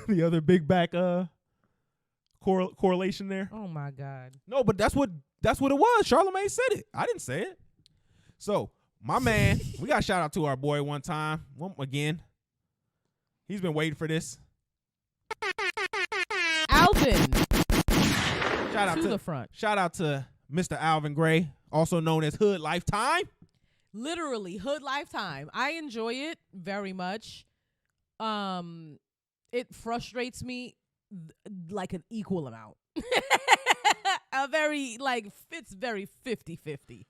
the other big back correlation there. Oh my God. No, but that's what it was. Charlamagne said it. I didn't say it. So my man, we got to shout out to our boy one time. Again, he's been waiting for this. Alvin. Shout out to the front. Shout out to Mr. Alvin Gray, also known as Hood Lifetime. Literally, Hood Lifetime. I enjoy it very much. It frustrates me like an equal amount. It's very 50-50.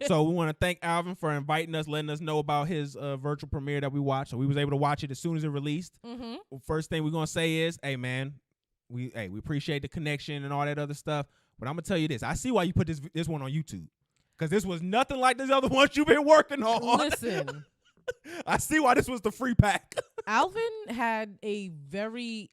So we want to thank Alvin for inviting us, letting us know about his virtual premiere that we watched. So we was able to watch it as soon as it released. Mm-hmm. First thing we're going to say is, hey, man, we appreciate the connection and all that other stuff. But I'm going to tell you this. I see why you put this one on YouTube. Because this was nothing like these other ones you've been working on. Listen. I see why this was the free pack. Alvin had a very,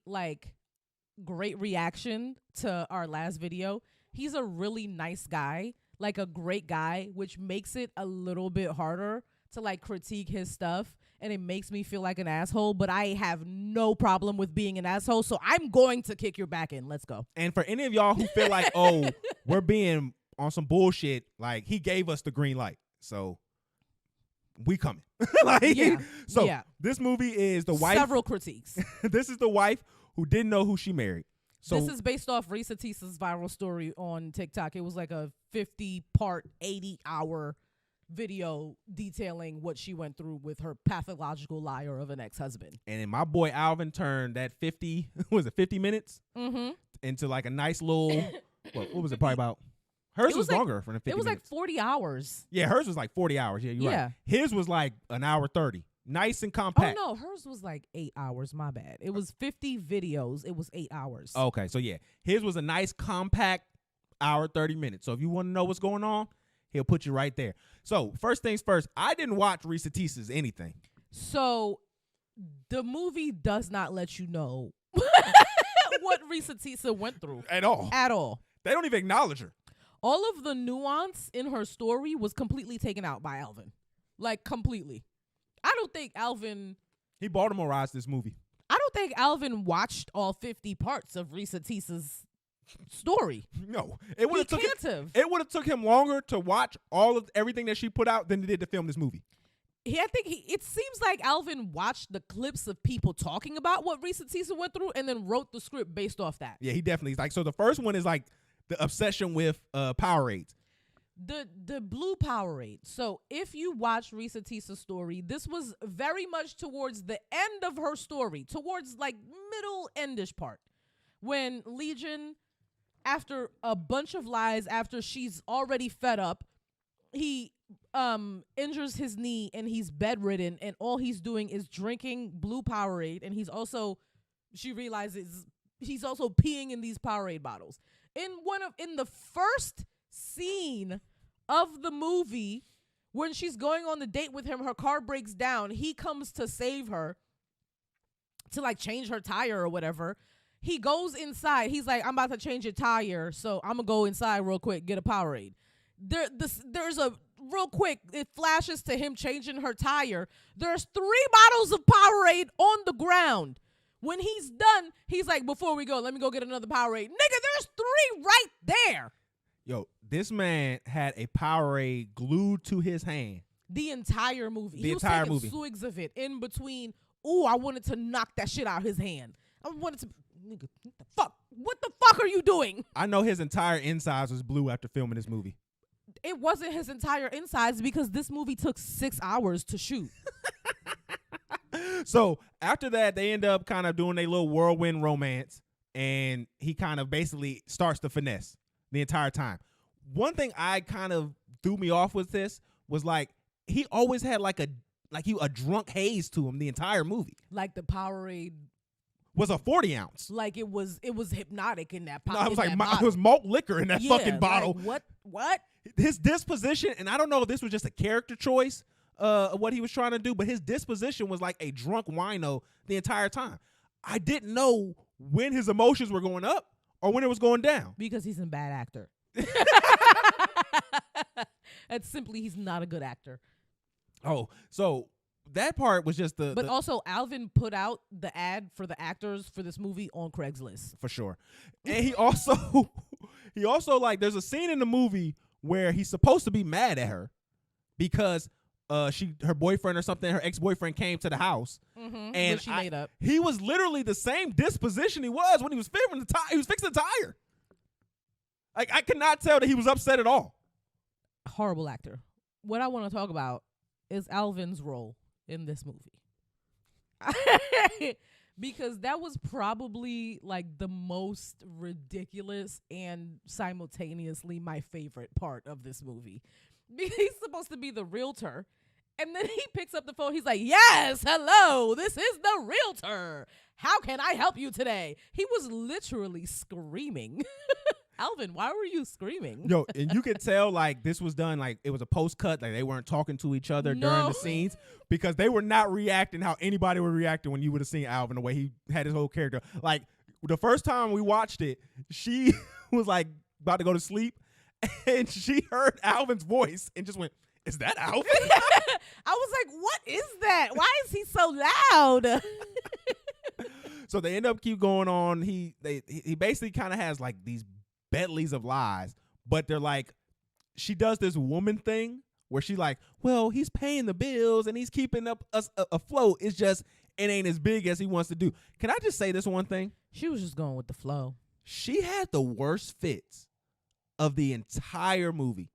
great reaction to our last video. He's a really nice guy, like a great guy, which makes it a little bit harder to, critique his stuff. And it makes me feel like an asshole, but I have no problem with being an asshole. So I'm going to kick your back in. Let's go. And for any of y'all who feel like, oh, we're being on some bullshit, he gave us the green light. So we coming. This movie is the wife. Several critiques. This is the wife who didn't know who she married. So this is based off Risa Tisa's viral story on TikTok. It was like a 50-part, 80-hour video detailing what she went through with her pathological liar of an ex-husband. And then my boy Alvin turned that 50 minutes into a nice little, what was it, probably about, hers was longer for the 50 minutes. It was 40 hours. Yeah, hers was 40 hours. Yeah, you're right. His was an hour 30. Nice and compact. Oh, no, hers was 8 hours. My bad. It was 50 videos. It was 8 hours. Okay, so yeah. His was a nice compact hour 30 minutes. So if you want to know what's going on, he'll put you right there. So first things first, I didn't watch Risa Tisa's anything. So the movie does not let you know what Risa Tisa went through. At all. At all. They don't even acknowledge her. All of the nuance in her story was completely taken out by Alvin. Completely. I don't think Alvin... He Baltimoreized this movie. I don't think Alvin watched all 50 parts of Risa Tisa's story. No. It would have took him longer to watch everything that she put out than it did to film this movie. It seems like Alvin watched the clips of people talking about what Risa Tisa went through and then wrote the script based off that. Yeah, he definitely is. So the first one is the obsession with Powerades. The blue Powerade. So if you watch Risa Tisa's story, this was very much towards the end of her story, towards middle endish part, when Legion, after a bunch of lies, after she's already fed up, he injures his knee and he's bedridden, and all he's doing is drinking blue Powerade, and she realizes he's also peeing in these Powerade bottles. In the first scene of the movie, when she's going on the date with him, her car breaks down. He comes to save her, to change her tire or whatever. He goes inside. He's like, I'm about to change your tire, so I'm gonna go inside real quick, get a Powerade. There's a real quick, it flashes to him changing her tire. There's 3 bottles of Powerade on the ground. When he's done, he's like, before we go, let me go get another Powerade. Nigga, there's 3 right there. Yo, this man had a Powerade glued to his hand. The entire movie. He was taking swigs of it in between. Ooh, I wanted to knock that shit out of his hand. I wanted to, nigga, what the fuck are you doing? I know his entire insides was blue after filming this movie. It wasn't his entire insides because this movie took 6 hours to shoot. So after that, they end up kind of doing a little whirlwind romance, and he kind of basically starts to finesse the entire time. One thing I kind of threw me off with this was he always had a drunk haze to him the entire movie. Like the Powerade was a 40 ounce. It was hypnotic in that No, it was malt liquor in that fucking bottle. What? His disposition, and I don't know if this was just a character choice of what he was trying to do, but his disposition was like a drunk wino the entire time. I didn't know when his emotions were going up or when it was going down. Because he's a bad actor. That's simply, he's not a good actor. Oh, so that part was just But also, Alvin put out the ad for the actors for this movie on Craigslist. for sure. And he also like, there's a scene in the movie where he's supposed to be mad at her because her boyfriend or something, her ex-boyfriend came to the house, and she made up. He was literally the same disposition he was when he was fixing the tire. He was fixing the tire. Like, I could not tell that he was upset at all. Horrible actor. What I want to talk about is Alvin's role in this movie. Because that was probably like the most ridiculous and simultaneously my favorite part of this movie. He's supposed to be the realtor, and then he picks up the phone. He's like, yes, hello, this is the realtor. How can I help you today? He was literally screaming. Alvin, why were you screaming? Yo, and you could tell, like, this was done, like, it was a post-cut, like, they weren't talking to each other during the scenes, because they were not reacting how anybody would react when you would have seen Alvin, the way he had his whole character. Like, the first time we watched it, she was, like, about to go to sleep, and she heard Alvin's voice and just went, is that Alvin? I was like, what is that? Why is he so loud? So they end up keep going on. He basically kind of has, like, these Bentleys of lies, but they're like, she does this woman thing where she like, well, he's paying the bills and he's keeping up us afloat. It's just, it ain't as big as he wants to do. Can I just say this one thing? She was just going with the flow. She had the worst fits of the entire movie.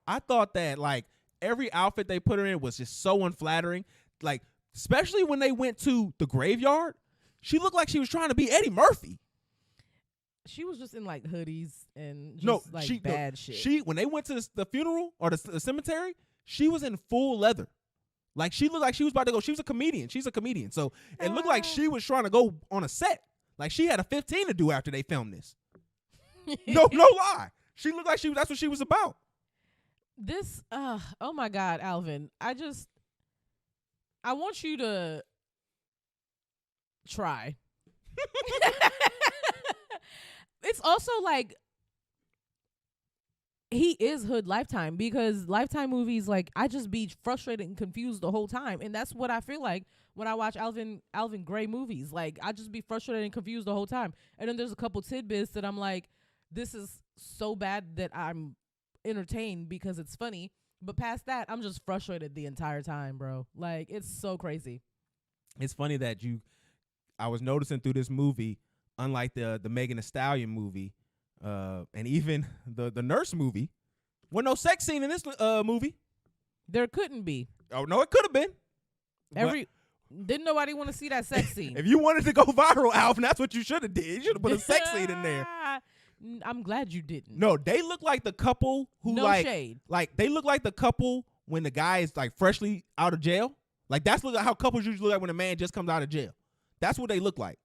I thought that, like, every outfit they put her in was just so unflattering. Like, especially when they went to the graveyard, she looked like she was trying to be Eddie Murphy. She was just in like hoodies and just bad shit. When they went to the funeral or the cemetery, she was in full leather. Like, she looked like she was about to go. She was a comedian. She's a comedian. So it looked like she was trying to go on a set. Like, she had a 15 to do after they filmed this. No lie. She looked like that's what she was about. This, oh my God, Alvin. I want you to try. It's also like, he is hood Lifetime, because Lifetime movies, like, I just be frustrated and confused the whole time. And that's what I feel like when I watch Alvin Gray movies. Like, I just be frustrated and confused the whole time. And then there's a couple tidbits that I'm like, this is so bad that I'm entertained because it's funny. But past that, I'm just frustrated the entire time, bro. Like, it's so crazy. It's funny that I was noticing through this movie, unlike the Megan Thee Stallion movie, and even the Nurse movie, wasn't no sex scene in this movie. There couldn't be. Oh no, it could have been. Didn't nobody want to see that sex scene? If you wanted to go viral, Alvin, that's what you should have did. You should have put a sex scene in there. I'm glad you didn't. No, they look like the couple who shade. Like, they look like the couple when the guy is like freshly out of jail. Like, that's how couples usually look like when a man just comes out of jail. That's what they look like.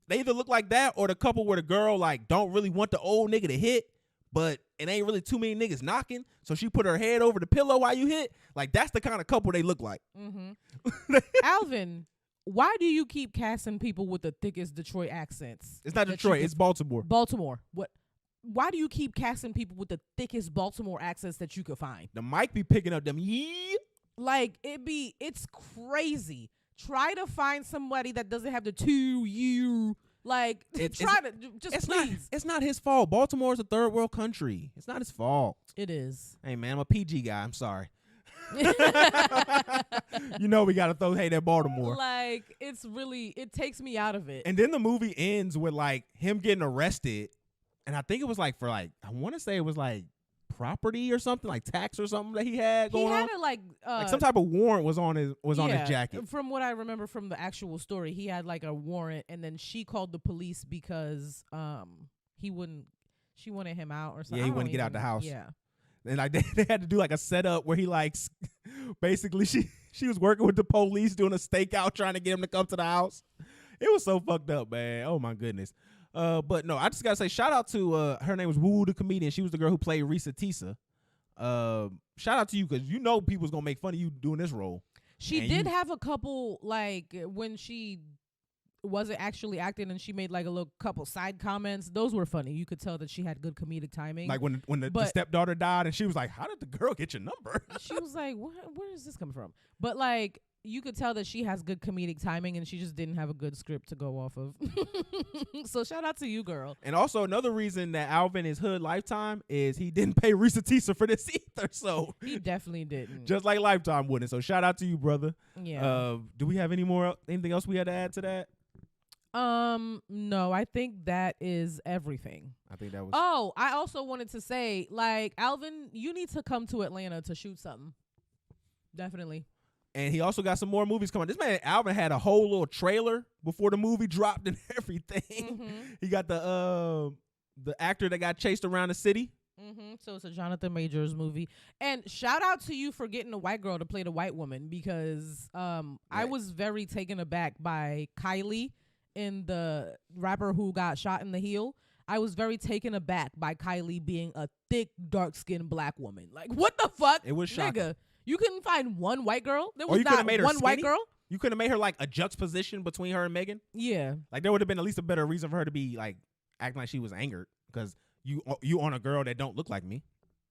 They either look like that or the couple where the girl, like, don't really want the old nigga to hit, but it ain't really too many niggas knocking, so she put her head over the pillow while you hit. Like, that's the kind of couple they look like. Mm-hmm. Alvin, why do you keep casting people with the thickest Detroit accents? It's not Detroit, it's Baltimore. Baltimore. What? Why do you keep casting people with the thickest Baltimore accents that you could find? The mic be picking up them yee. Like, it's crazy. Try to find somebody that doesn't have the 2U. Like, please. It's not his fault. Baltimore's a third world country. It's not his fault. It is. Hey, man, I'm a PG guy. I'm sorry. You know we got to throw hate at Baltimore. Like, it takes me out of it. And then the movie ends with, like, him getting arrested. And I think it was, like, for, like, I want to say it was, like, property or something, like tax or something that he had going on. He had like some type of warrant was on his jacket. From what I remember from the actual story, he had like a warrant, and then she called the police because she wanted him out or something. Yeah, he wouldn't get out the house. Yeah. And like they had to do like a setup where he like basically she was working with the police doing a stakeout trying to get him to come to the house. It was so fucked up, man. Oh my goodness. But no, I just gotta say shout out to her name was Woo the comedian. She was the girl who played Risa Tisa. Shout out to you because you know people's gonna make fun of you doing this role. She did have a couple, like when she wasn't actually acting and she made like a little couple side comments, those were funny. You could tell that she had good comedic timing. Like when the stepdaughter died and she was like, how did the girl get your number? She was like, where is this coming from? But like, you could tell that she has good comedic timing and she just didn't have a good script to go off of. So shout out to you, girl. And also another reason that Alvin is hood Lifetime is he didn't pay Risa Tisa for this either. So he definitely didn't. Just like Lifetime wouldn't. So shout out to you, brother. Yeah. Do we have anything else we had to add to that? No, I think that is everything. I think that was. Oh, I also wanted to say, like, Alvin, you need to come to Atlanta to shoot something. Definitely. And he also got some more movies coming. This man Alvin had a whole little trailer before the movie dropped and everything. Mm-hmm. He got the actor that got chased around the city. Mm-hmm. So it's a Jonathan Majors movie. And shout out to you for getting a white girl to play the white woman, because I was very taken aback by Kylie in the rapper who got shot in the heel. I was very taken aback by Kylie being a thick, dark-skinned black woman. Like, what the fuck? It was shocking. Nigga, you couldn't find one white girl? There was not one white girl? You could have made her like a juxtaposition between her and Megan. Yeah. Like there would have been at least a better reason for her to be like acting like she was angered, because you on a girl that don't look like me.